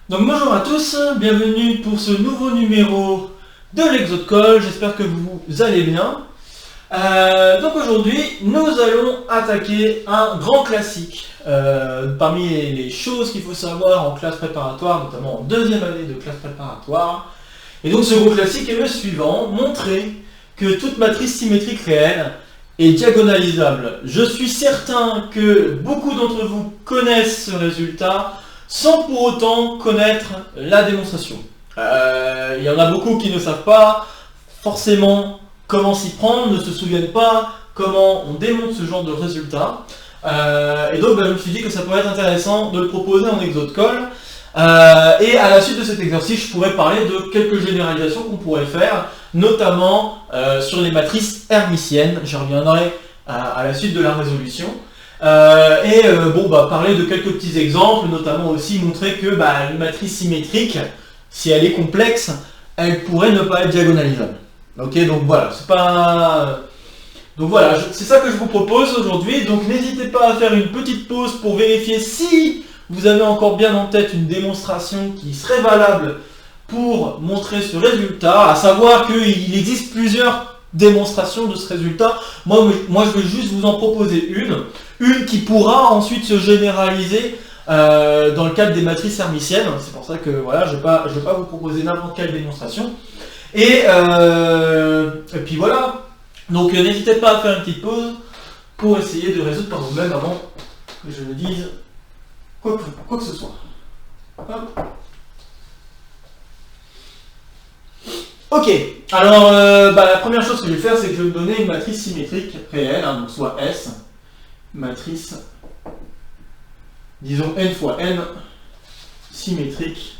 Donc bonjour à tous, bienvenue pour ce nouveau numéro de l'Exode-Call, j'espère que vous allez bien. Donc aujourd'hui, nous allons attaquer un grand classique. Parmi les choses qu'il faut savoir en classe préparatoire, notamment en deuxième année de classe préparatoire. Et donc ce gros classique est le suivant, montrer que toute matrice symétrique réelle est diagonalisable. Je suis certain que beaucoup d'entre vous connaissent ce résultat, sans pour autant connaître la démonstration. Il y en a beaucoup qui ne savent pas forcément comment s'y prendre, ne se souviennent pas comment on démontre ce genre de résultat. Et donc je me suis dit que ça pourrait être intéressant de le proposer en Exode-Call. Et à la suite de cet exercice, je pourrais parler de quelques généralisations qu'on pourrait faire, notamment sur les matrices hermitiennes. J'y reviendrai à la suite de la résolution. Parler de quelques petits exemples, notamment aussi montrer que une matrice symétrique, si elle est complexe, elle pourrait ne pas être diagonalisable. Ok, donc voilà, c'est ça que je vous propose aujourd'hui. Donc n'hésitez pas à faire une petite pause pour vérifier si vous avez encore bien en tête une démonstration qui serait valable pour montrer ce résultat, à savoir qu'il existe plusieurs démonstrations de ce résultat. Moi je vais juste vous en proposer une qui pourra ensuite se généraliser dans le cadre des matrices hermitiennes. C'est pour ça que voilà, je vais pas vous proposer n'importe quelle démonstration. Et puis voilà. Donc n'hésitez pas à faire une petite pause pour essayer de résoudre par vous-même avant que je ne dise quoi que ce soit. Hop. Ok, alors la première chose que je vais faire, c'est que je vais me donner une matrice symétrique réelle, donc soit S, matrice, disons n fois n, symétrique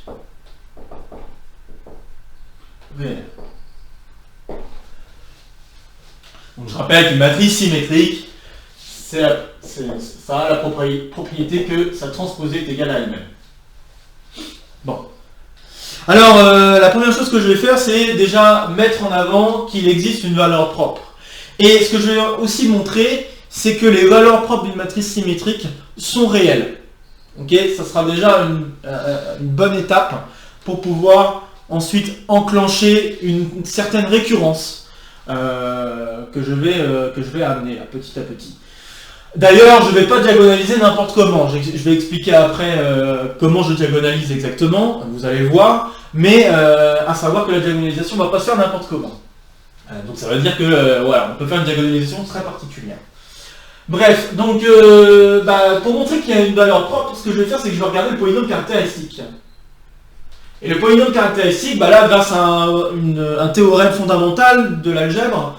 réelle. Donc je rappelle qu'une matrice symétrique, ça a la propriété que sa transposée est égale à elle-même. Bon. Alors, la première chose que je vais faire, c'est déjà mettre en avant qu'il existe une valeur propre. Et ce que je vais aussi montrer, c'est que les valeurs propres d'une matrice symétrique sont réelles. Ok, ça sera déjà une bonne étape pour pouvoir ensuite enclencher une certaine récurrence que je vais amener petit à petit. D'ailleurs, je ne vais pas diagonaliser n'importe comment. Je vais expliquer après comment je diagonalise exactement, vous allez voir. Mais à savoir que la diagonalisation ne va pas se faire n'importe comment. Donc ça veut dire que on peut faire une diagonalisation très particulière. Bref, donc pour montrer qu'il y a une valeur propre, ce que je vais faire, c'est que je vais regarder le polynôme caractéristique. Et le polynôme caractéristique, là, grâce à un théorème fondamental de l'algèbre,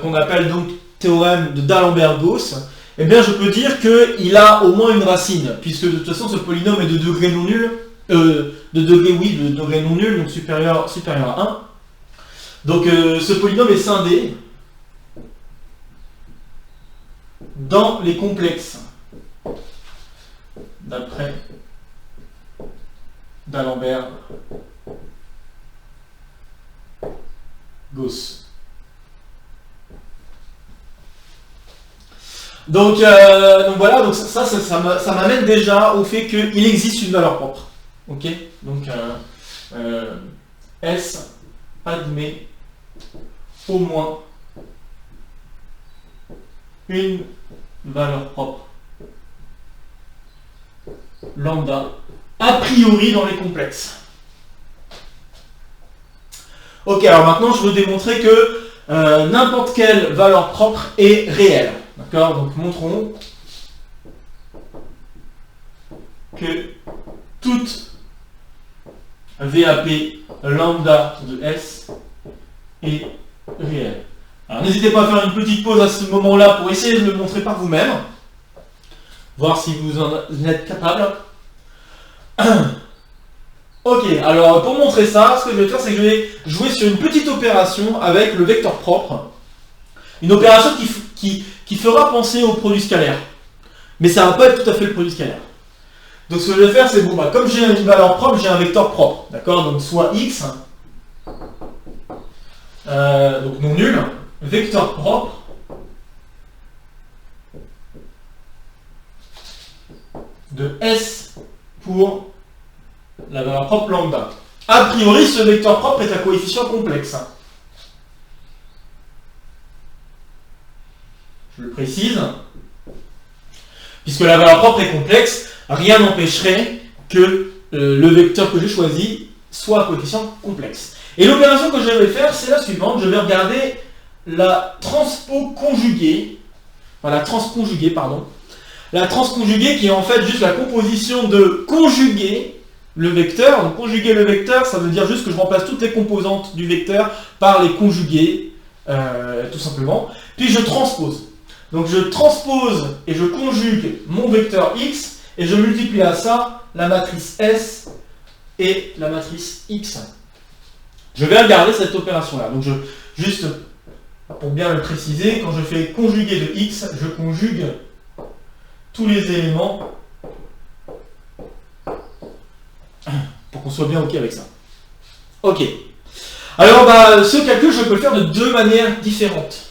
qu'on appelle donc théorème de D'Alembert-Gauss, eh bien je peux dire qu'il a au moins une racine, puisque de toute façon ce polynôme est de degré non nul, de degré non nul, donc supérieur à 1. Donc ce polynôme est scindé dans les complexes, d'après D'Alembert-Gauss. Donc voilà, donc ça m'amène déjà au fait qu'il existe une valeur propre. Ok, donc S admet au moins une valeur propre lambda a priori dans les complexes. Ok, alors maintenant je veux démontrer que n'importe quelle valeur propre est réelle. D'accord, donc montrons que toute VAP lambda de S est réelle. Alors n'hésitez pas à faire une petite pause à ce moment-là pour essayer de le montrer par vous-même. Voir si vous en êtes capable. Ok, alors pour montrer ça, ce que je vais faire, c'est que je vais jouer sur une petite opération avec le vecteur propre. Une opération qui fera penser au produit scalaire. Mais ça ne va pas être tout à fait le produit scalaire. Donc ce que je vais faire, c'est comme j'ai une valeur propre, j'ai un vecteur propre. D'accord, donc soit x, donc non nul, vecteur propre de S pour la valeur propre lambda. A priori, ce vecteur propre est un coefficient complexe. Je le précise. Puisque la valeur propre est complexe, rien n'empêcherait que le vecteur que j'ai choisi soit un coefficient complexe. Et l'opération que je vais faire, c'est la suivante. Je vais regarder la transconjuguée, la transconjuguée qui est en fait juste la composition de conjuguer le vecteur. Donc conjuguer le vecteur, ça veut dire juste que je remplace toutes les composantes du vecteur par les conjuguées, tout simplement. Puis je transpose. Donc je transpose et je conjugue mon vecteur x et je multiplie à ça la matrice S et la matrice X. Je vais regarder cette opération-là. Donc juste pour bien le préciser, quand je fais conjuguer de x, je conjugue tous les éléments pour qu'on soit bien OK avec ça. OK. Alors ce calcul, je peux le faire de deux manières différentes.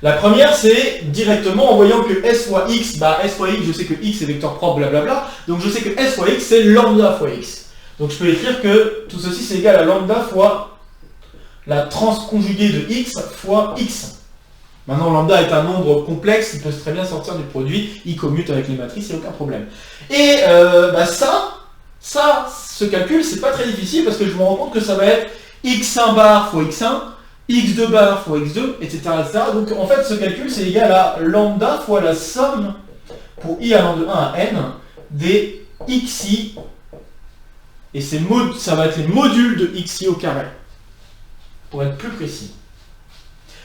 La première, c'est directement en voyant que s fois x, s fois x, je sais que x est vecteur propre, blablabla, donc je sais que s fois x, c'est lambda fois x. Donc je peux écrire que tout ceci, c'est égal à lambda fois la transconjuguée de x fois x. Maintenant, lambda est un nombre complexe, il peut très bien sortir du produit, il commute avec les matrices, il n'y a aucun problème. Et ce calcul, c'est pas très difficile, parce que je me rends compte que ça va être x1 bar fois x1, x2 bar fois x2, etc., etc. Donc en fait, ce calcul, c'est égal à lambda fois la somme, pour i allant de 1 à n, des xi, et ça va être les modules de xi au carré, pour être plus précis.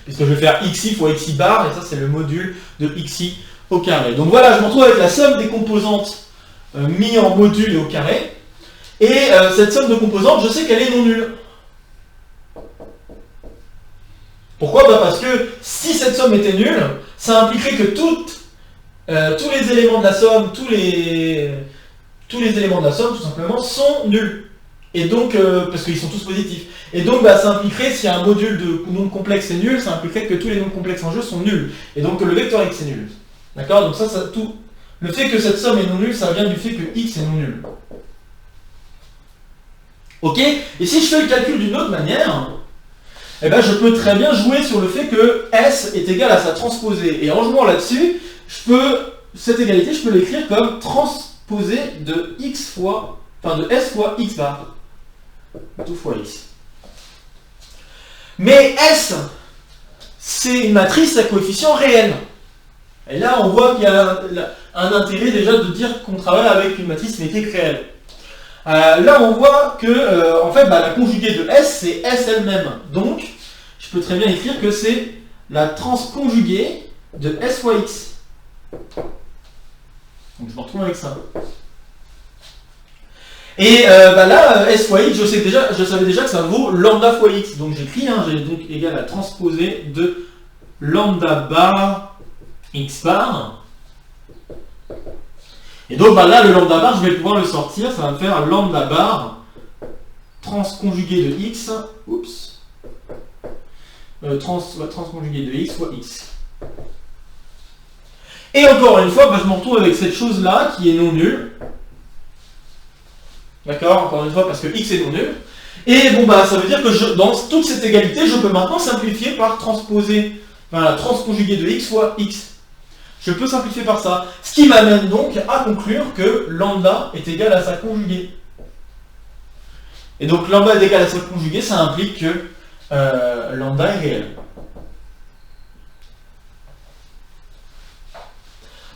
Puisque je vais faire xi fois xi bar, et ça c'est le module de xi au carré. Donc voilà, je me retrouve avec la somme des composantes mis en module et au carré, et cette somme de composantes, je sais qu'elle est non nulle. Pourquoi ? Parce que si cette somme était nulle, ça impliquerait que tous les éléments de la somme, tous les éléments de la somme, tout simplement, sont nuls. Et donc, parce qu'ils sont tous positifs. Et donc, ça impliquerait, si un module de nombre complexe est nul, ça impliquerait que tous les nombres complexes en jeu sont nuls. Et donc, le vecteur x est nul. D'accord ? Donc le fait que cette somme est non nulle, ça vient du fait que x est non nul. Ok ? Et si je fais le calcul d'une autre manière, je peux très bien jouer sur le fait que S est égal à sa transposée. Et en jouant là-dessus, cette égalité, je peux l'écrire comme transposée de S fois x bar. Tout fois x. Mais S, c'est une matrice à coefficient réel. Et là, on voit qu'il y a un intérêt déjà de dire qu'on travaille avec une matrice symétrique réelle. Là, on voit que en fait, la conjuguée de S, c'est S elle-même. Donc, je peux très bien écrire que c'est la transconjuguée de S fois X. Donc, je me retrouve avec ça. Et là, S fois X, je savais déjà que ça vaut lambda fois X. Donc, j'écris, j'ai donc égal à transposer de lambda bar X bar. Et donc là, le lambda bar, je vais pouvoir le sortir, ça va me faire lambda bar transconjugué de x, transconjugué de x fois x. Et encore une fois, je me retrouve avec cette chose-là qui est non nulle. D'accord, encore une fois, parce que x est non nul. Et ça veut dire que dans toute cette égalité, je peux maintenant simplifier par transposer, la transconjuguée de x fois x. Je peux simplifier par ça. Ce qui m'amène donc à conclure que lambda est égal à sa conjuguée. Et donc lambda est égal à sa conjuguée, ça implique que lambda est réel.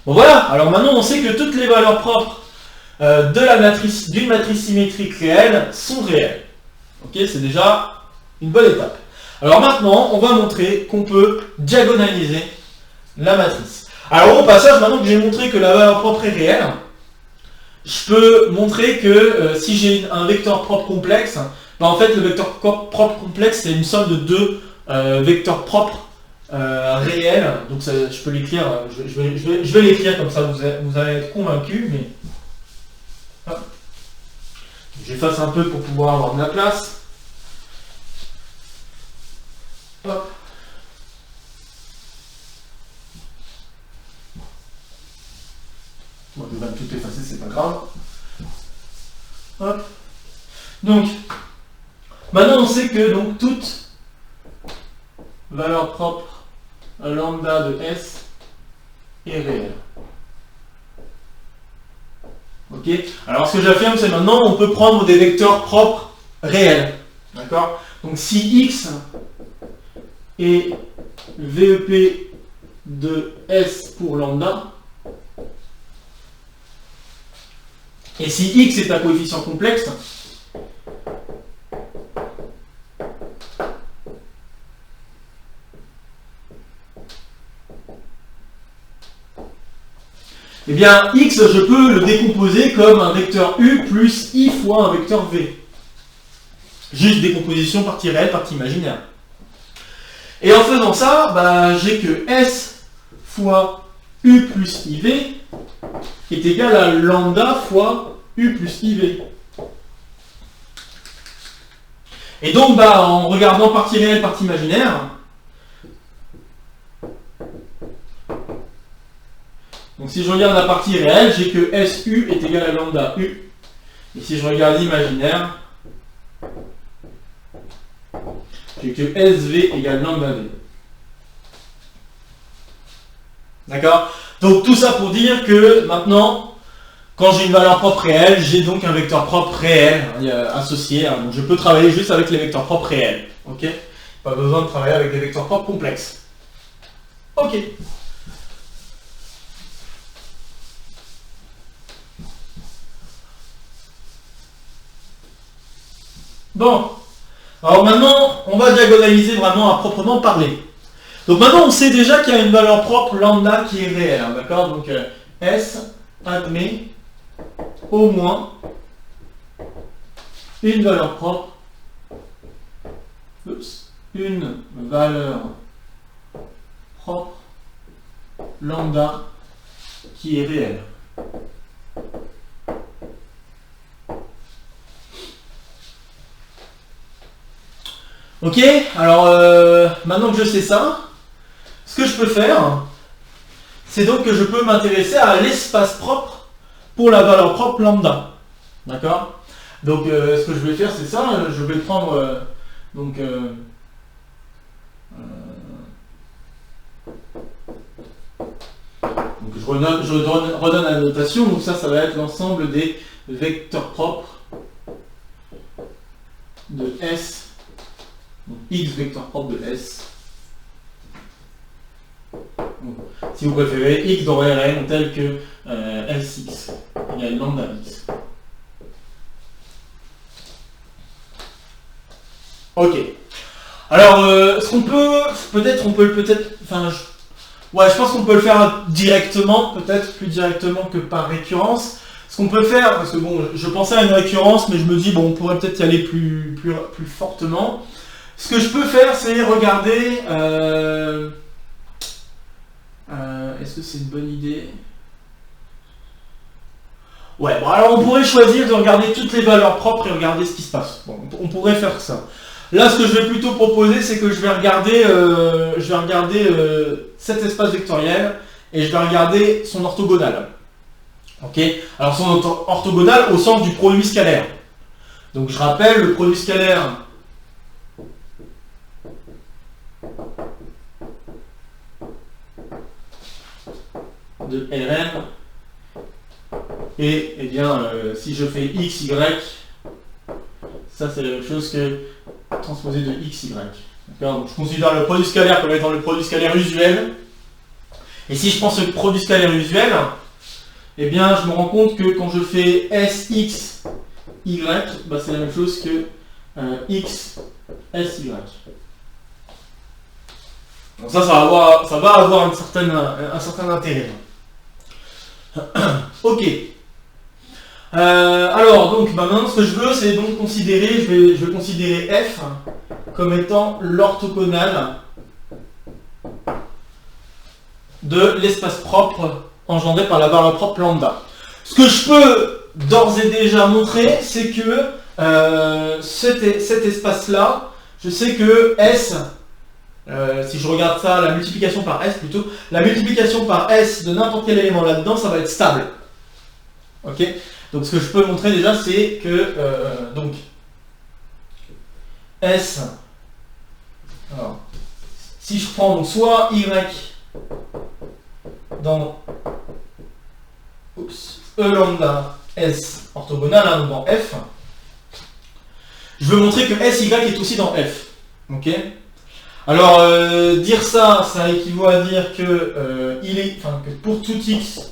Bon voilà, alors maintenant on sait que toutes les valeurs propres d'une matrice symétrique réelle sont réelles. Ok, c'est déjà une bonne étape. Alors maintenant, on va montrer qu'on peut diagonaliser la matrice. Alors au passage, maintenant que j'ai montré que la valeur propre est réelle, je peux montrer que si j'ai un vecteur propre complexe, en fait le vecteur propre complexe c'est une somme de deux vecteurs propres réels. Donc ça, je peux l'écrire, je vais l'écrire comme ça, vous allez être convaincu, mais hop. J'efface un peu pour pouvoir avoir de la place. Hop. Bon, je vais tout effacer, c'est pas grave. Hop. Donc, maintenant on sait que donc toute valeur propre lambda de S est réelle. Ok. Alors ce que j'affirme, c'est maintenant on peut prendre des vecteurs propres réels. D'accord. Donc si X est VEP de S pour lambda, et si X est un coefficient complexe, eh bien, X, je peux le décomposer comme un vecteur U plus I fois un vecteur V. Juste décomposition partie réelle, partie imaginaire. Et en faisant ça, bah, j'ai que S fois U plus IV est égal à lambda fois U plus IV. Et donc, bah, en regardant partie réelle, partie imaginaire, donc si je regarde la partie réelle, j'ai que SU est égal à lambda U. Et si je regarde l'imaginaire, j'ai que SV égale lambda V. D'accord? Donc tout ça pour dire que maintenant, quand j'ai une valeur propre réelle, j'ai donc un vecteur propre réel associé. Donc je peux travailler juste avec les vecteurs propres réels. Ok? Pas besoin de travailler avec des vecteurs propres complexes. Ok. Bon, alors maintenant, on va diagonaliser vraiment à proprement parler. Donc maintenant, on sait déjà qu'il y a une valeur propre lambda qui est réelle, hein, d'accord? Donc S admet au moins une valeur propre, une valeur propre lambda qui est réelle. Ok, alors maintenant que je sais ça, ce que je peux faire, c'est donc que je peux m'intéresser à l'espace propre pour la valeur propre lambda. D'accord? Donc ce que je vais faire, c'est ça, je vais prendre donc je redonne la notation, donc ça va être l'ensemble des vecteurs propres de S. Donc, X vecteur propre de S. Donc, si vous préférez, X dans Rn tel que Sx égale lambda X. Ok. Alors, ce qu'on peut, je pense qu'on peut le faire directement, peut-être plus directement que par récurrence. Ce qu'on peut faire, parce que bon, je pensais à une récurrence, mais je me dis, bon, on pourrait peut-être y aller plus fortement. Ce que je peux faire, c'est regarder... est-ce que c'est une bonne idée? Ouais, bon, alors on pourrait choisir de regarder toutes les valeurs propres et regarder ce qui se passe. Bon, on pourrait faire ça. Là, ce que je vais plutôt proposer, c'est que je vais regarder cet espace vectoriel et je vais regarder son orthogonal. Ok? Alors son orthogonal au sens du produit scalaire. Donc je rappelle, le produit scalaire de Rn et bien si je fais x, y, ça c'est la même chose que transposé de x, y. D'accord? Donc je considère le produit scalaire comme étant le produit scalaire usuel. Et si je prends ce produit scalaire usuel, eh bien je me rends compte que quand je fais Sx, y, bah, c'est la même chose que x, sy. Donc ça va avoir un certain intérêt. Ok. Alors donc maintenant ce que je veux, c'est donc considérer, je vais considérer f comme étant l'orthogonal de l'espace propre engendré par la valeur propre lambda. Ce que je peux d'ores et déjà montrer, c'est que cet espace-là, je sais que S, si je regarde ça, la multiplication par S plutôt, la multiplication par S de n'importe quel élément là-dedans, ça va être stable. Ok? Donc ce que je peux montrer déjà, c'est que donc S. Alors, si je prends donc soit Y dans E lambda S orthogonal, hein, donc dans F, je veux montrer que SY est aussi dans F. Ok. Alors, dire ça, ça équivaut à dire que, que pour tout X,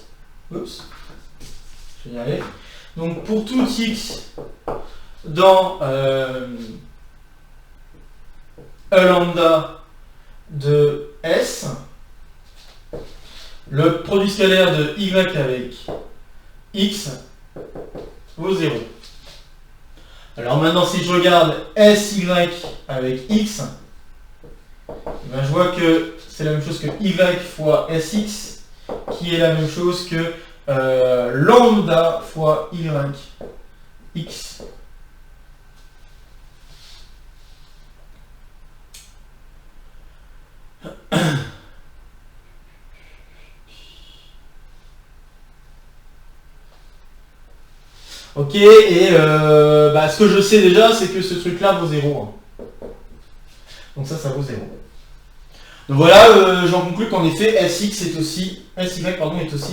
je vais y aller. Donc, pour tout X dans E lambda de S, le produit scalaire de Y avec X vaut 0. Alors maintenant, si je regarde SY avec X, ben je vois que c'est la même chose que Y fois SX, qui est la même chose que lambda fois YX. Ok, et ce que je sais déjà, c'est que ce truc-là vaut 0. Donc ça vaut 0. Donc voilà, j'en conclus qu'en effet, SY est aussi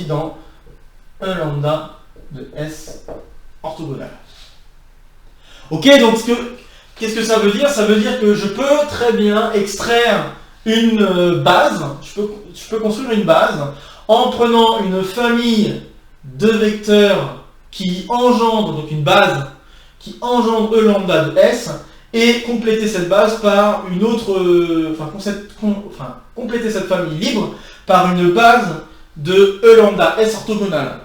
dans E lambda de S orthogonal. Ok, donc qu'est-ce que ça veut dire? Ça veut dire que je peux très bien extraire une base, je peux construire une base en prenant une famille de vecteurs qui engendre, donc une base qui engendre E lambda de S, et compléter cette base par une autre, compléter cette famille libre par une base de E lambda S orthogonale.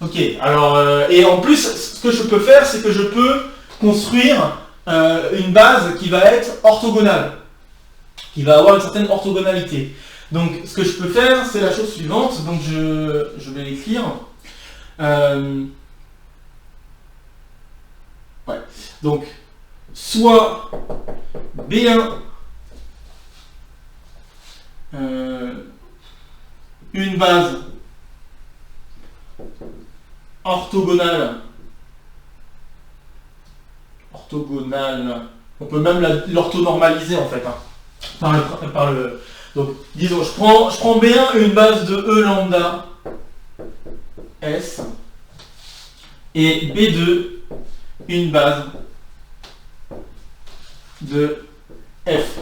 Ok, alors, et en plus, ce que je peux faire, c'est que je peux construire une base qui va être orthogonale, qui va avoir une certaine orthogonalité. Donc, ce que je peux faire, c'est la chose suivante. Donc, je vais l'écrire. Donc, soit B1 une base orthogonale, on peut même l'orthonormaliser en fait, hein, donc disons, je prends B1 une base de E lambda S et B2 une base de F.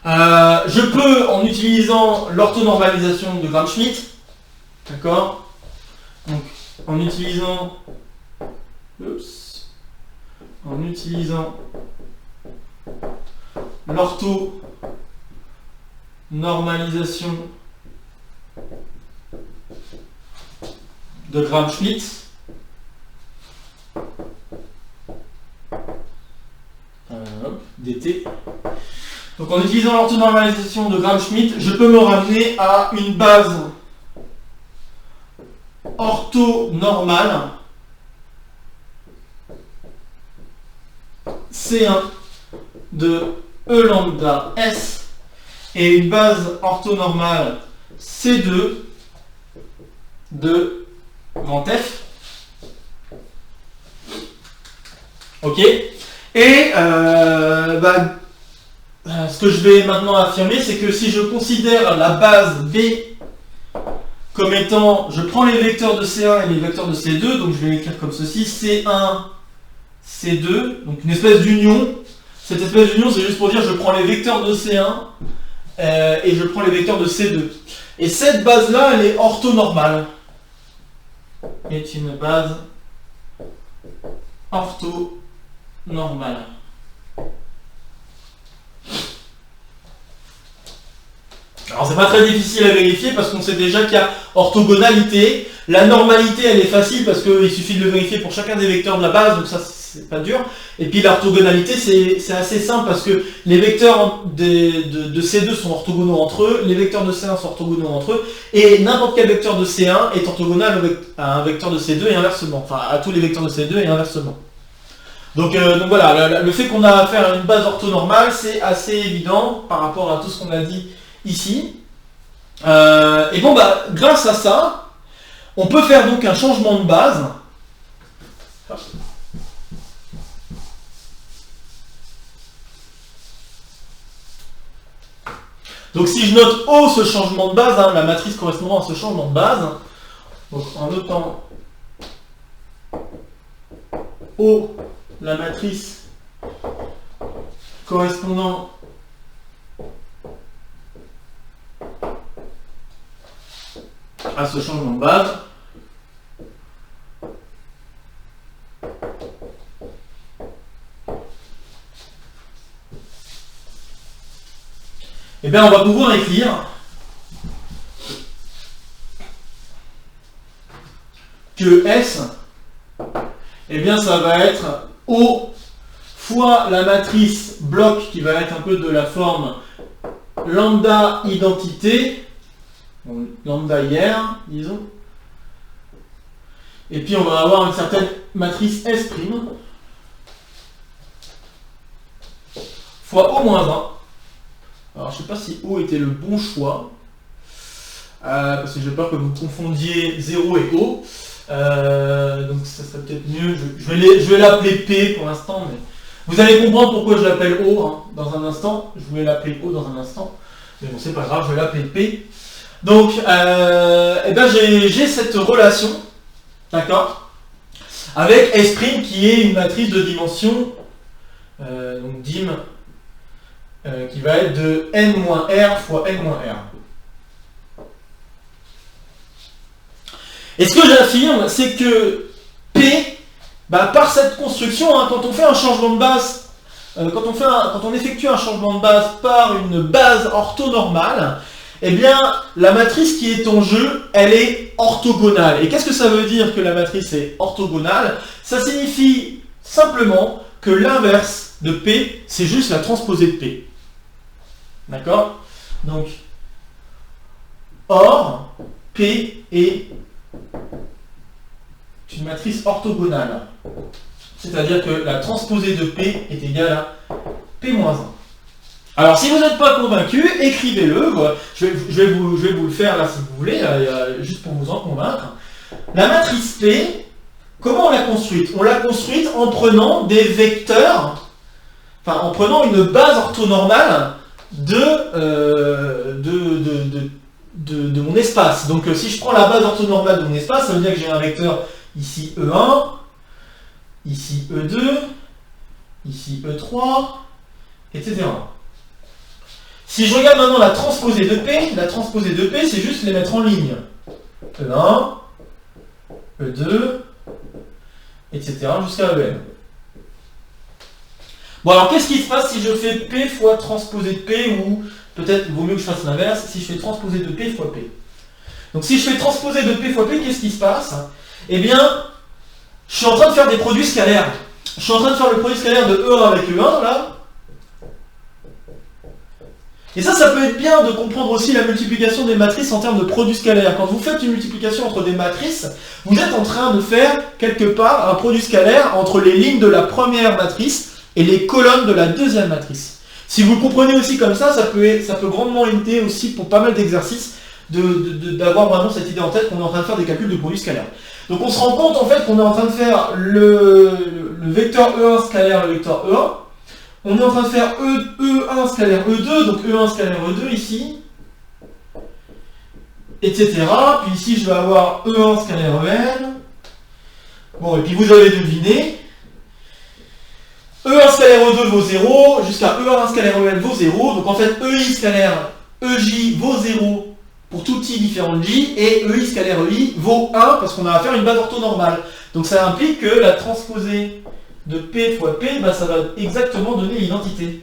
Je peux, en utilisant l'orthonormalisation de Gram-Schmidt, d'accord, donc en utilisant l'orthonormalisation de Gram-Schmidt, dt. Donc en utilisant l'orthonormalisation de Gram-Schmidt, je peux me ramener à une base orthonormale C1 de E lambda S et une base orthonormale C2 de grand F. Ok. Et ce que je vais maintenant affirmer, c'est que si je considère la base B comme étant, je prends les vecteurs de C1 et les vecteurs de C2, donc je vais l'écrire comme ceci, C1, C2, donc une espèce d'union. Cette espèce d'union, c'est juste pour dire je prends les vecteurs de C1 et je prends les vecteurs de C2. Et cette base-là, elle est orthonormale. Est une base orthonormale. Alors c'est pas très difficile à vérifier parce qu'on sait déjà qu'il y a orthogonalité. La normalité elle est facile parce qu'il suffit de le vérifier pour chacun des vecteurs de la base, donc ça c'est pas dur. Et puis l'orthogonalité c'est assez simple parce que les vecteurs de C2 sont orthogonaux entre eux, les vecteurs de C1 sont orthogonaux entre eux, et n'importe quel vecteur de C1 est orthogonal à un vecteur de C2 et inversement, enfin à tous les vecteurs de C2 et inversement. Donc voilà, le fait qu'on a affaire à une base orthonormale, c'est assez évident par rapport à tout ce qu'on a dit ici. Et bon, grâce à ça, on peut faire donc un changement de base Donc si je note O ce changement de base, hein, la matrice correspondant à ce changement de base, donc en notant O, la matrice correspondant à ce changement de base, eh bien on va pouvoir écrire que S, eh bien ça va être O fois la matrice bloc qui va être un peu de la forme lambda identité, lambda hier, disons, et puis on va avoir une certaine matrice S' fois O moins 1. Alors je ne sais pas si O était le bon choix, parce que j'ai peur que vous confondiez 0 et O, donc ça serait peut-être mieux, je vais l'appeler P pour l'instant, mais vous allez comprendre pourquoi je l'appelle O hein, dans un instant, je voulais l'appeler O dans un instant, mais bon c'est pas grave, je vais l'appeler P. Donc eh ben j'ai cette relation, d'accord, avec S' qui est une matrice de dimension, donc dim, qui va être de n-r fois n-r. Et ce que j'affirme, c'est que P, bah, par cette construction, hein, quand on fait un changement de base, quand on effectue un changement de base par une base orthonormale, eh bien, la matrice qui est en jeu, elle est orthogonale. Et qu'est-ce que ça veut dire que la matrice est orthogonale? Ça signifie simplement que l'inverse de P, c'est juste la transposée de P. D'accord? Donc, or, P est une matrice orthogonale. C'est-à-dire que la transposée de P est égale à P-1. Alors, si vous n'êtes pas convaincu, écrivez-le. Je vais vous le faire là si vous voulez, juste pour vous en convaincre. La matrice P, comment on l'a construite? On l'a construite en prenant des vecteurs, enfin en prenant une base orthonormale de mon espace. Donc si je prends la base orthonormale de mon espace, ça veut dire que j'ai un vecteur ici E1, ici E2, ici E3, etc. Si je regarde maintenant la transposée de P, c'est juste les mettre en ligne. E1, E2, etc. jusqu'à En. Bon alors qu'est-ce qui se passe si je fais P fois transposée de P, ou peut-être il vaut mieux que je fasse l'inverse, si je fais transposée de P fois P. Donc si je fais transposée de P fois P, qu'est-ce qui se passe? Eh bien, je suis en train de faire des produits scalaires. Je suis en train de faire le produit scalaire de E1 avec E1, là. Et ça peut être bien de comprendre aussi la multiplication des matrices en termes de produits scalaires. Quand vous faites une multiplication entre des matrices, vous êtes en train de faire, quelque part, un produit scalaire entre les lignes de la première matrice et les colonnes de la deuxième matrice. Si vous le comprenez aussi comme ça peut grandement aider aussi pour pas mal d'exercices d'avoir vraiment cette idée en tête qu'on est en train de faire des calculs de produits scalaires. Donc on se rend compte en fait qu'on est en train de faire le vecteur E1 scalaire, le vecteur E1. On est en train de faire E1 scalaire E2, donc E1 scalaire E2 ici, etc. Puis ici je vais avoir E1 scalaire EN. Bon, et puis vous avez deviné, E1 scalaire E2 vaut 0, jusqu'à E1 scalaire EN vaut 0, donc en fait EI scalaire EJ vaut 0 pour tout i différent de j, et EI scalaire EI vaut 1 parce qu'on a à faire une base orthonormale. Donc ça implique que la transposée de P fois P, bah, ça va exactement donner l'identité.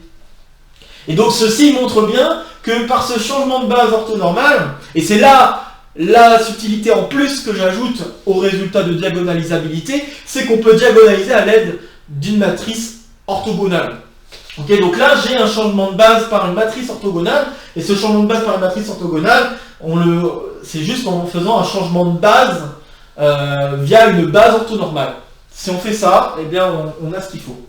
Et donc ceci montre bien que par ce changement de base orthonormale, et c'est là la subtilité en plus que j'ajoute au résultat de diagonalisabilité, c'est qu'on peut diagonaliser à l'aide d'une matrice orthogonale. Okay, donc là j'ai un changement de base par une matrice orthogonale, et ce changement de base par une matrice orthogonale, c'est juste en faisant un changement de base via une base orthonormale. Si on fait ça, eh bien on a ce qu'il faut.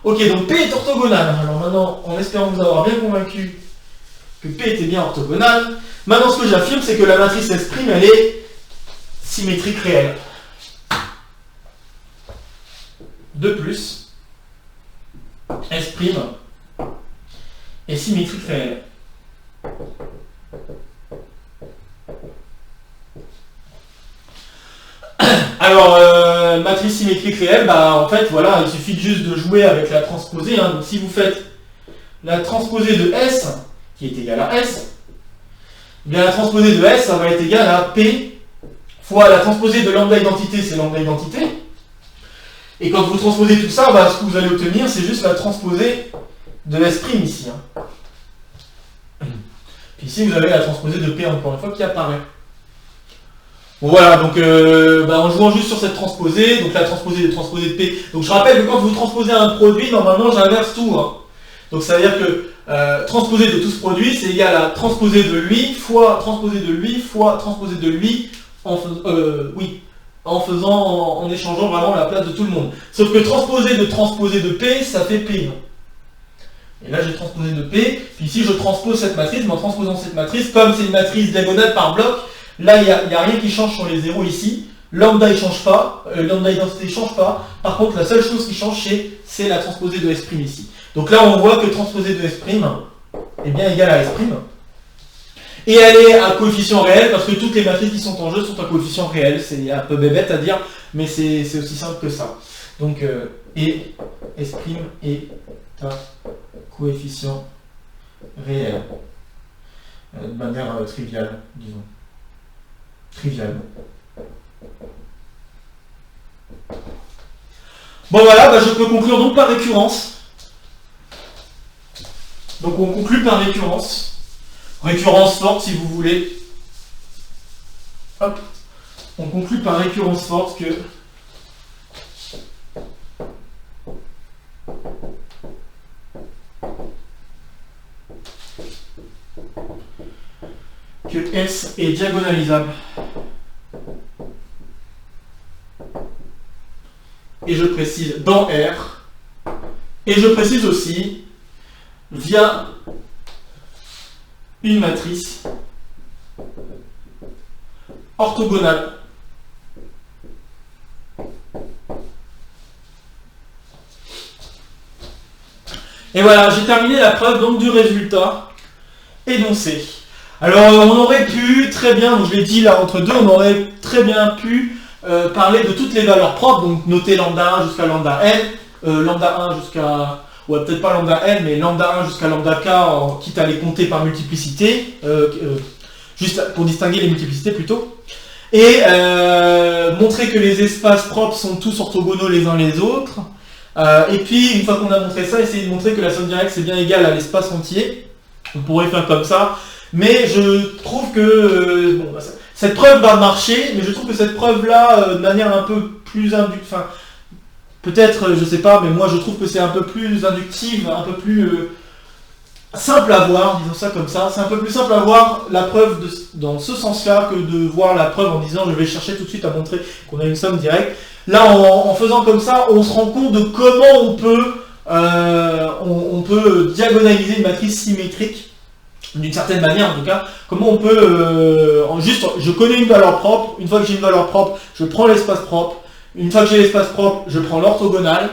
Ok, donc P est orthogonal. Alors maintenant, en espérant vous avoir bien convaincu que P était bien orthogonal, maintenant ce que j'affirme, c'est que la matrice S', elle est symétrique réelle. de plus S' est symétrique réelle. Alors, matrice symétrique réelle, bah en fait, voilà, il suffit juste de jouer avec la transposée. Hein. Donc, si vous faites la transposée de S, qui est égale à S, eh bien la transposée de S, ça va être égal à P fois la transposée de lambda identité, c'est lambda identité. Et quand vous transposez tout ça, bah, ce que vous allez obtenir, c'est juste la transposée de S' ici. Hein. Puis ici, vous avez la transposée de P, encore une fois, qui apparaît. Bon voilà, donc en jouant juste sur cette transposée, donc la transposée de P. Donc je rappelle que quand vous transposez un produit, normalement j'inverse tout. Hein. Donc ça veut dire que transposée de tout ce produit, c'est égal à transposée de lui fois transposée de lui fois transposée de lui en échangeant vraiment la place de tout le monde. Sauf que transposée de P, ça fait P. Et là j'ai transposé de P, puis ici je transpose cette matrice, mais en transposant cette matrice, comme c'est une matrice diagonale par bloc, là il n'y a rien qui change sur les zéros ici, lambda il change pas, lambda identité ne change pas, par contre la seule chose qui change c'est la transposée de S' ici. Donc là on voit que transposée de S' est bien égale à S', et elle est à coefficient réel, parce que toutes les matrices qui sont en jeu sont à coefficient réel, c'est un peu bébête à dire, mais c'est aussi simple que ça. Donc, et S' est à coefficient réel, de manière triviale, disons. Triviale. Bon voilà, je peux conclure donc par récurrence. Donc on conclut par récurrence. Récurrence forte si vous voulez. Hop. On conclut par récurrence forte que S est diagonalisable. Et je précise dans R. Et je précise aussi via une matrice orthogonale. Et voilà, j'ai terminé la preuve donc du résultat énoncé. Alors on aurait pu très bien, donc je l'ai dit là entre deux, on aurait très bien pu parler de toutes les valeurs propres, donc noter lambda 1 jusqu'à lambda n, lambda 1 jusqu'à, ouais peut-être pas lambda n, mais lambda 1 jusqu'à lambda k, quitte à les compter par multiplicité, juste pour distinguer les multiplicités plutôt, et montrer que les espaces propres sont tous orthogonaux les uns les autres, et puis une fois qu'on a montré ça, essayer de montrer que la somme directe c'est bien égal à l'espace entier. On pourrait faire comme ça, mais je trouve que cette preuve va marcher, mais je trouve que cette preuve-là, de manière un peu plus inductive, enfin, peut-être, je sais pas, mais moi je trouve que c'est un peu plus inductive, un peu plus simple à voir, disons ça comme ça. C'est un peu plus simple à voir la preuve dans ce sens-là que de voir la preuve en disant je vais chercher tout de suite à montrer qu'on a une somme directe. Là, en faisant comme ça, on se rend compte de comment on peut diagonaliser une matrice symétrique, d'une certaine manière en tout cas, comment on peut, je connais une valeur propre, une fois que j'ai une valeur propre, je prends l'espace propre, une fois que j'ai l'espace propre, je prends l'orthogonale,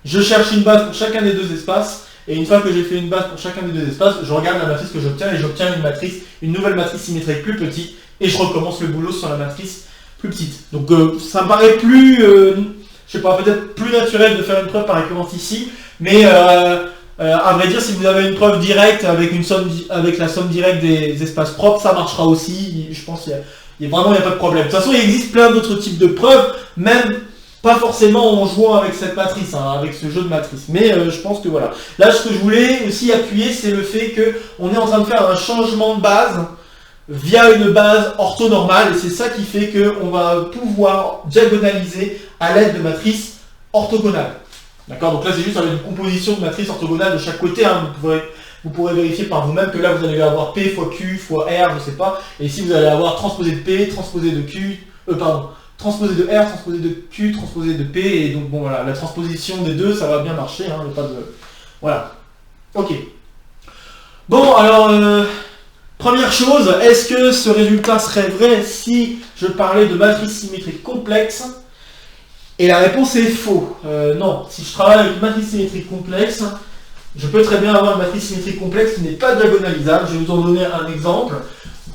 je cherche une base pour chacun des deux espaces, et une fois que j'ai fait une base pour chacun des deux espaces, je regarde la matrice que j'obtiens, et j'obtiens une nouvelle matrice symétrique plus petite, et je recommence le boulot sur la matrice plus petite. Donc ça me paraît plus, je sais pas, peut-être plus naturel de faire une preuve par récurrence ici, mais à vrai dire, si vous avez une preuve directe avec la somme directe des espaces propres, ça marchera aussi. Je pense qu'il n'y a pas de problème. De toute façon, il existe plein d'autres types de preuves, même pas forcément en jouant avec cette matrice, hein, avec ce jeu de matrice. Mais je pense que voilà. Là, ce que je voulais aussi appuyer, c'est le fait qu'on est en train de faire un changement de base via une base orthonormale, et c'est ça qui fait qu'on va pouvoir diagonaliser à l'aide de matrices orthogonales. D'accord, donc là c'est juste avec une composition de matrices orthogonales de chaque côté, hein. Vous pourrez vérifier par vous-même que là vous allez avoir P fois Q fois R, je sais pas, et ici vous allez avoir transposé de P, transposé de Q, transposé de R, transposé de Q, transposé de P, et donc bon voilà, la transposition des deux ça va bien marcher, hein, il n'y a pas de... Voilà. Ok. Bon alors, première chose, est-ce que ce résultat serait vrai si je parlais de matrices symétriques complexes? Et la réponse est faux. Non, si je travaille avec une matrice symétrique complexe, je peux très bien avoir une matrice symétrique complexe qui n'est pas diagonalisable. Je vais vous en donner un exemple.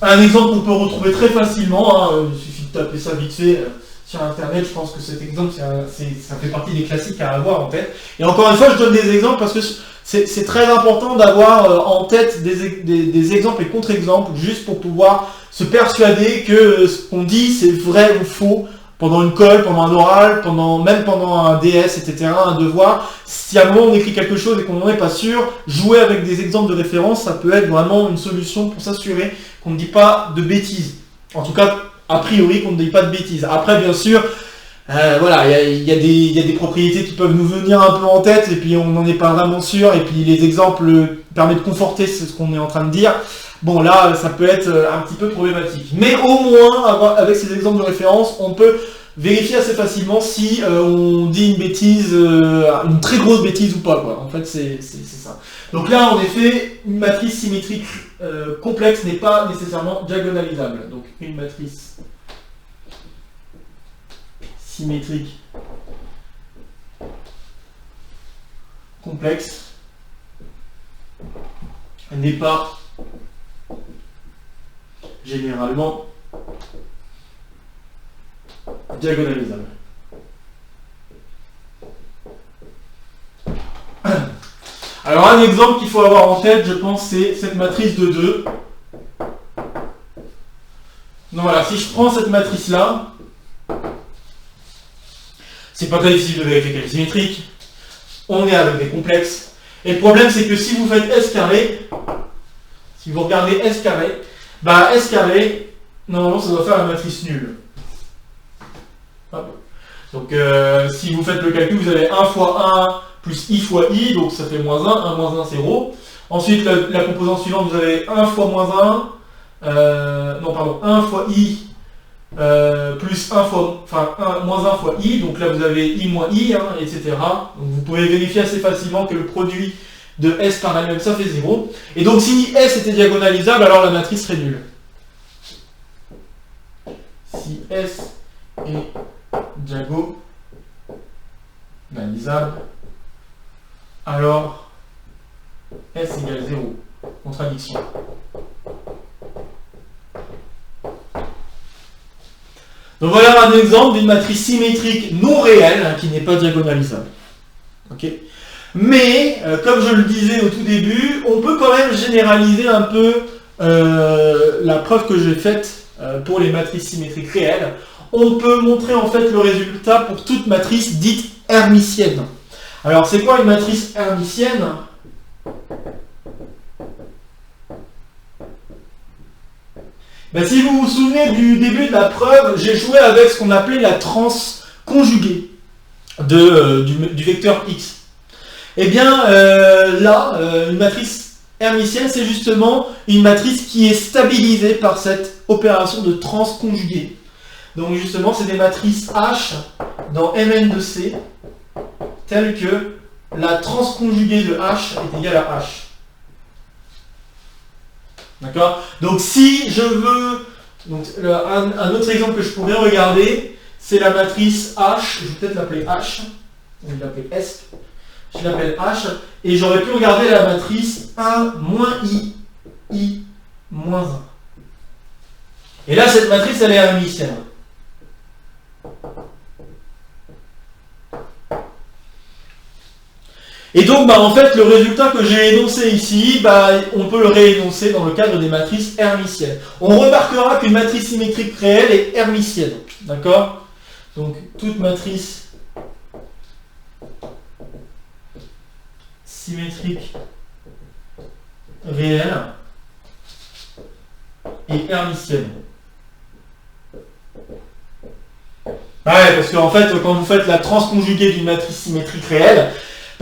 Un exemple qu'on peut retrouver très facilement. Hein. Il suffit de taper ça vite fait sur Internet. Je pense que cet exemple, ça fait partie des classiques à avoir en tête. Et encore une fois, je donne des exemples parce que c'est très important d'avoir en tête des exemples et contre-exemples juste pour pouvoir se persuader que ce qu'on dit, c'est vrai ou faux. Pendant une colle, pendant un oral, même pendant un DS, etc., un devoir, si à un moment on écrit quelque chose et qu'on n'en est pas sûr, jouer avec des exemples de référence, ça peut être vraiment une solution pour s'assurer qu'on ne dit pas de bêtises. En tout cas, a priori, qu'on ne dit pas de bêtises. Après, bien sûr, voilà, il y a des propriétés qui peuvent nous venir un peu en tête et puis on n'en est pas vraiment sûr et puis les exemples permettent de conforter ce qu'on est en train de dire. Bon, là, ça peut être un petit peu problématique. Mais au moins, avec ces exemples de référence, on peut vérifier assez facilement si on dit une bêtise, une très grosse bêtise ou pas, quoi. En fait, c'est ça. Donc là, en effet, une matrice symétrique complexe n'est pas nécessairement diagonalisable. Donc, une matrice symétrique complexe n'est pas généralement diagonalisable. Alors un exemple qu'il faut avoir en tête, je pense, c'est cette matrice de 2. Donc voilà, si je prends cette matrice-là, c'est pas très difficile de vérifier qu'elle est symétrique. On est avec des complexes. Et le problème, c'est que si vous faites S carré, si vous regardez S carré, bah S carré, normalement, ça doit faire la matrice nulle. Hop. Donc, si vous faites le calcul, vous avez 1 fois 1 plus I fois I, donc ça fait moins 1, 1 moins 1, 0. Ensuite, la composante suivante, vous avez 1 fois moins 1 fois I plus 1 fois, moins 1 fois I, donc là vous avez I moins I, hein, etc. Donc vous pouvez vérifier assez facilement que le produit de S par elle-même, ça fait 0. Et donc si S était diagonalisable, alors la matrice serait nulle. Si S est diagonalisable, alors S égale 0. Contradiction. Donc voilà un exemple d'une matrice symétrique non réelle, hein, qui n'est pas diagonalisable. Okay. Mais, comme je le disais au tout début, on peut quand même généraliser un peu la preuve que j'ai faite pour les matrices symétriques réelles. On peut montrer en fait le résultat pour toute matrice dite hermitienne. Alors c'est quoi une matrice hermitienne ? Ben, si vous vous souvenez du début de la preuve, j'ai joué avec ce qu'on appelait la transconjuguée du vecteur x. Eh bien, une matrice hermitienne, c'est justement une matrice qui est stabilisée par cette opération de transconjuguée. Donc justement, c'est des matrices H dans Mn de C, telles que la transconjuguée de H est égale à H. D'accord ? Donc si je veux... Donc, un autre exemple que je pourrais regarder, c'est la matrice H, je vais peut-être l'appeler H, je vais l'appeler S, je l'appelle H, et j'aurais pu regarder la matrice 1 moins I moins 1. Et là, cette matrice, elle est hermitienne. Et donc, en fait, le résultat que j'ai énoncé ici, on peut le réénoncer dans le cadre des matrices hermitiennes. On remarquera qu'une matrice symétrique réelle est hermitienne. D'accord ? Donc, toute matrice symétrique réelle est hermitienne. Ouais, parce qu'en fait, quand vous faites la transconjuguée d'une matrice symétrique réelle,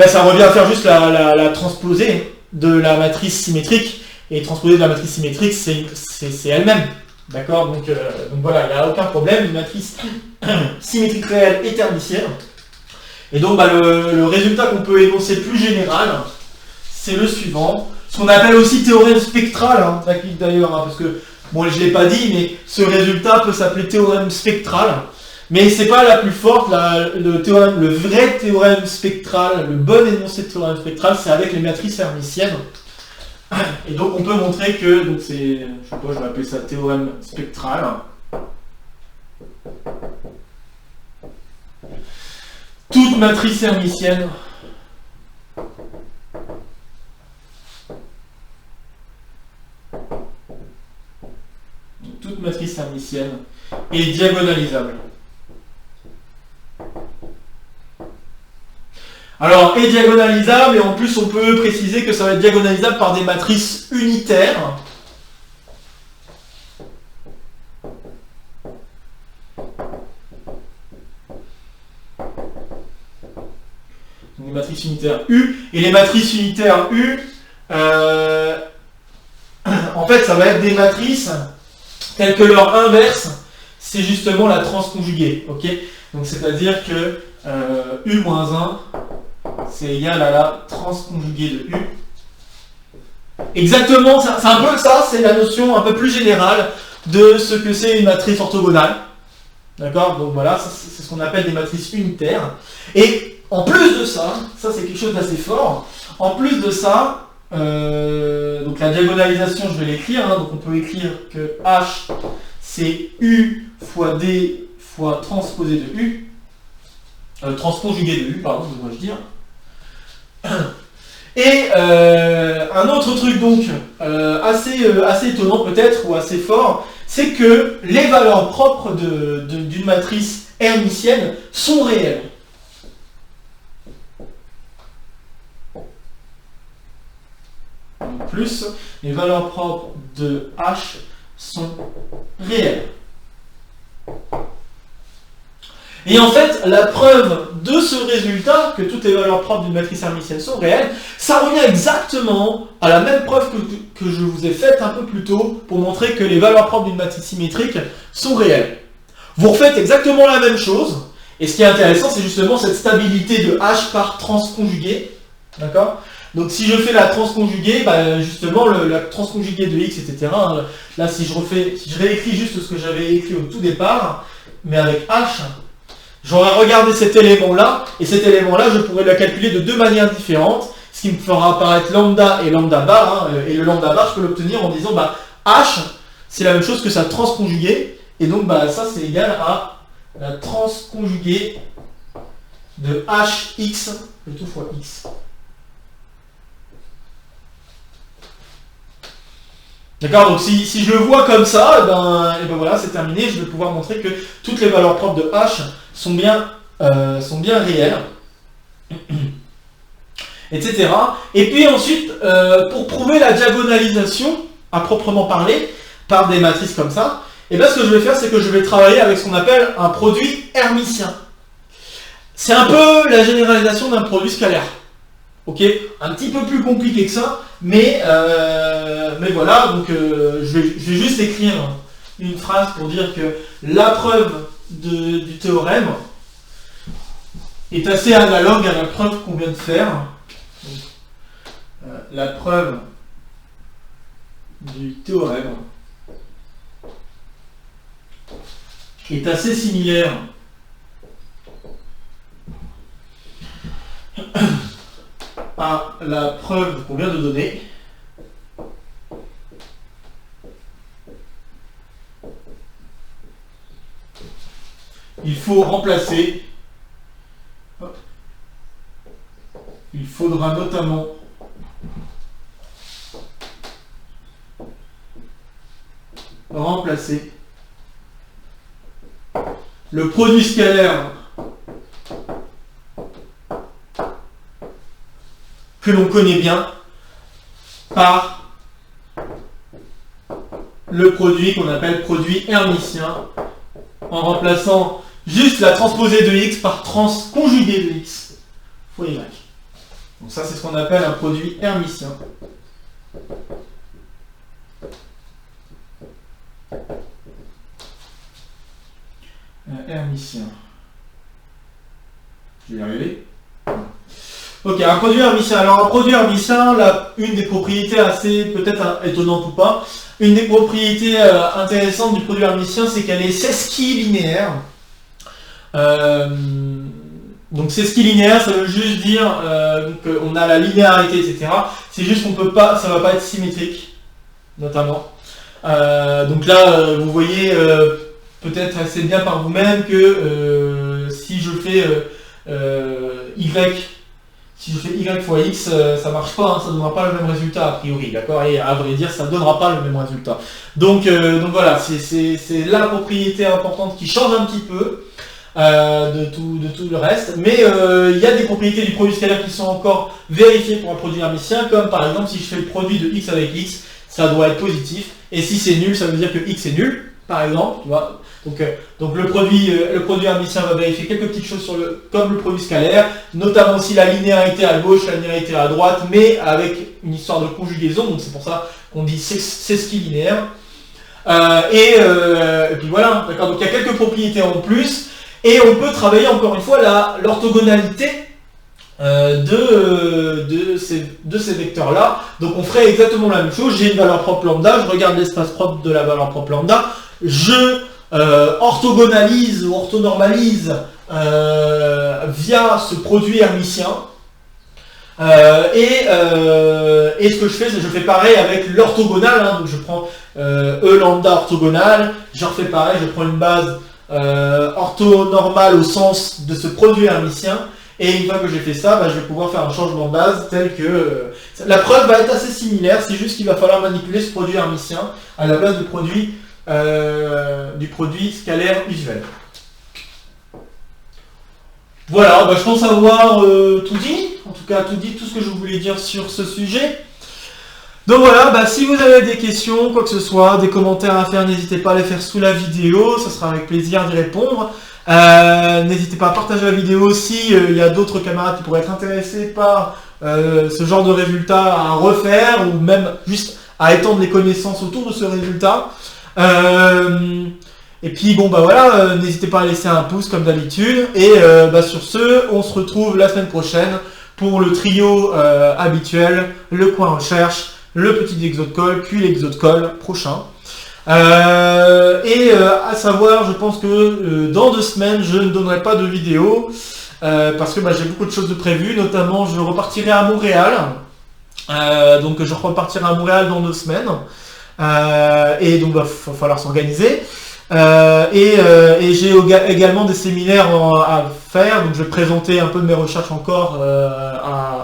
ça revient à faire juste la transposée de la matrice symétrique. Et transposée de la matrice symétrique, c'est elle-même. D'accord ? Donc voilà, il n'y a aucun problème. Une matrice symétrique réelle est hermitienne. Et donc le résultat qu'on peut énoncer plus général, c'est le suivant. Ce qu'on appelle aussi théorème spectral, hein, d'ailleurs, hein, parce que, bon, je ne l'ai pas dit, mais ce résultat peut s'appeler théorème spectral. Mais c'est pas la plus forte, le vrai théorème spectral, le bon énoncé de théorème spectral, c'est avec les matrices hermitiennes. Et donc on peut montrer que, donc c'est, je sais pas, je vais appeler ça théorème spectral. Toute matrice hermitienne est diagonalisable. Alors, est diagonalisable, et en plus on peut préciser que ça va être diagonalisable par des matrices unitaires. Donc, les matrices unitaires U, et les matrices unitaires U, en fait ça va être des matrices telles que leur inverse, c'est justement la transconjuguée, ok? Donc c'est-à-dire que U-1, c'est égal à la transconjuguée de U. Exactement, c'est un peu ça, c'est la notion un peu plus générale de ce que c'est une matrice orthogonale. D'accord? Donc voilà, c'est ce qu'on appelle des matrices unitaires. Et en plus de ça, ça c'est quelque chose d'assez fort, en plus de ça, donc la diagonalisation, je vais l'écrire, hein, donc on peut écrire que H c'est U fois D fois transposé de U, transconjugué de U, pardon, devrais-je dire. Et un autre truc donc assez étonnant peut-être, ou assez fort, c'est que les valeurs propres d'une matrice hermitienne sont réelles. En plus, les valeurs propres de H sont réelles. Et en fait, la preuve de ce résultat, que toutes les valeurs propres d'une matrice hermitienne sont réelles, ça revient exactement à la même preuve que je vous ai faite un peu plus tôt pour montrer que les valeurs propres d'une matrice symétrique sont réelles. Vous refaites exactement la même chose, et ce qui est intéressant, c'est justement cette stabilité de H par transconjuguée. D'accord ? Donc si je fais la transconjuguée, bah justement la transconjuguée de x, etc. Là, si je réécris juste ce que j'avais écrit au tout départ, mais avec H, j'aurais regardé cet élément-là, et cet élément-là, je pourrais le calculer de deux manières différentes, ce qui me fera apparaître lambda et lambda bar, hein, et le lambda bar, je peux l'obtenir en disant, bah, H, c'est la même chose que sa transconjuguée, et donc bah, ça, c'est égal à la transconjuguée de Hx, plutôt fois x. D'accord, donc si je le vois comme ça, et ben voilà, c'est terminé, je vais pouvoir montrer que toutes les valeurs propres de H sont bien réelles, etc. Et puis ensuite, pour prouver la diagonalisation, à proprement parler, par des matrices comme ça, et bien ce que je vais faire, c'est que je vais travailler avec ce qu'on appelle un produit hermitien. C'est un peu la généralisation d'un produit scalaire. Ok, un petit peu plus compliqué que ça, mais voilà, donc je vais juste écrire une phrase pour dire que la preuve du théorème est assez analogue à la preuve qu'on vient de faire. Donc, la preuve du théorème est assez similaire à la preuve qu'on vient de donner. Il faut remplacer. Il faudra notamment remplacer le produit scalaire que l'on connaît bien par le produit qu'on appelle produit hermitien, en remplaçant juste la transposée de x par transconjuguée de x fois y. Donc ça, c'est ce qu'on appelle un produit hermitien. Hermitien. Je vais y arriver. Ok, un produit hermitien. Alors un produit hermitien, une des propriétés assez peut-être étonnantes ou pas, une des propriétés intéressantes du produit hermitien, c'est qu'elle est sesquilinéaire. Donc c'est ce qui est linéaire, ça veut juste dire qu'on a la linéarité, etc. C'est juste qu'on peut pas, ça va pas être symétrique, notamment. Donc là, vous voyez peut-être assez bien par vous-même que si je fais si je fais y fois x, ça marche pas, hein, ça ne donnera pas le même résultat a priori, d'accord? Et à vrai dire, ça ne donnera pas le même résultat. Donc voilà, c'est la propriété importante qui change un petit peu de tout le reste. Mais il y a des propriétés du produit scalaire qui sont encore vérifiées pour un produit hermitien, comme par exemple si je fais le produit de x avec x, ça doit être positif. Et si c'est nul, ça veut dire que x est nul, par exemple, tu vois. Donc le produit hermitien va vérifier quelques petites choses comme le produit scalaire, notamment aussi la linéarité à gauche, la linéarité à droite, mais avec une histoire de conjugaison, donc c'est pour ça qu'on dit c'est ce qui est linéaire. Et puis voilà, d'accord. Donc il y a quelques propriétés en plus, et on peut travailler encore une fois l'orthogonalité de ces vecteurs-là. Donc on ferait exactement la même chose. J'ai une valeur propre lambda, je regarde l'espace propre de la valeur propre lambda, je orthogonalise ou orthonormalise via ce produit hermitien. Et ce que je fais, c'est que je fais pareil avec l'orthogonale. Hein, donc je prends E lambda orthogonale, je refais pareil, je prends une base orthonormale au sens de ce produit hermitien. Et une fois que j'ai fait ça, je vais pouvoir faire un changement de base tel que... la preuve va être assez similaire, c'est juste qu'il va falloir manipuler ce produit hermitien à la place du produit scalaire usuel. Voilà, je pense avoir tout dit, en tout cas tout ce que je voulais dire sur ce sujet. Donc voilà, si vous avez des questions, quoi que ce soit, des commentaires à faire, n'hésitez pas à les faire sous la vidéo, ça sera avec plaisir d'y répondre. N'hésitez pas à partager la vidéo si il y a d'autres camarades qui pourraient être intéressés par ce genre de résultat à refaire, ou même juste à étendre les connaissances autour de ce résultat. Et puis voilà, n'hésitez pas à laisser un pouce comme d'habitude. Et sur ce, on se retrouve la semaine prochaine pour le trio habituel, le coin recherche, le petit exo de colle, puis l'exo de colle prochain. À savoir, je pense que dans 2 semaines, je ne donnerai pas de vidéo parce que j'ai beaucoup de choses de prévues, notamment je repartirai à Montréal. Donc je repartirai à Montréal dans 2 semaines. Et donc va falloir s'organiser. Et j'ai également des séminaires à faire, donc je vais présenter un peu de mes recherches encore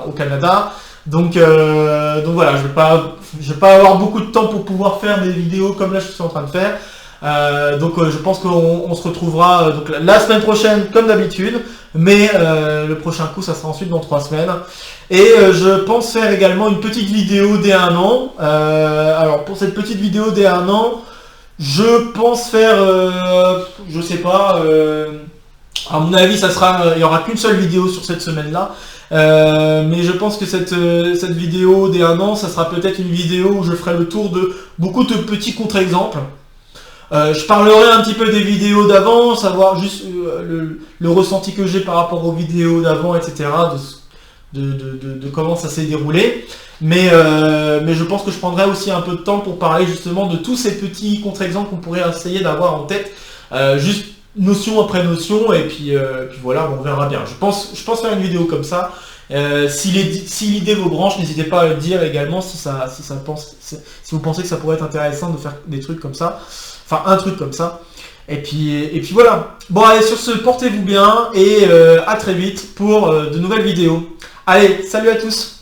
au Canada. Donc voilà, je vais pas avoir beaucoup de temps pour pouvoir faire des vidéos comme là je suis en train de faire. Je pense qu'on se retrouvera la semaine prochaine comme d'habitude, mais le prochain coup ça sera ensuite dans 3 semaines. Et je pense faire également une petite vidéo dès 1 an. Alors pour cette petite vidéo dès 1 an, je pense faire, je sais pas, à mon avis il y aura qu'une seule vidéo sur cette semaine-là. Mais je pense que cette vidéo des 1 an, ça sera peut-être une vidéo où je ferai le tour de beaucoup de petits contre-exemples. Je parlerai un petit peu des vidéos d'avant, savoir juste le ressenti que j'ai par rapport aux vidéos d'avant, etc. De comment ça s'est déroulé. Mais je pense que je prendrai aussi un peu de temps pour parler justement de tous ces petits contre-exemples qu'on pourrait essayer d'avoir en tête. Juste notion après notion, et puis voilà, on verra bien. Je pense faire une vidéo comme ça. Si l'idée vous branche, n'hésitez pas à le dire également si vous pensez que ça pourrait être intéressant de faire des trucs comme ça. Enfin, un truc comme ça. Et puis voilà. Bon, allez, sur ce, portez-vous bien et à très vite pour de nouvelles vidéos. Allez, salut à tous!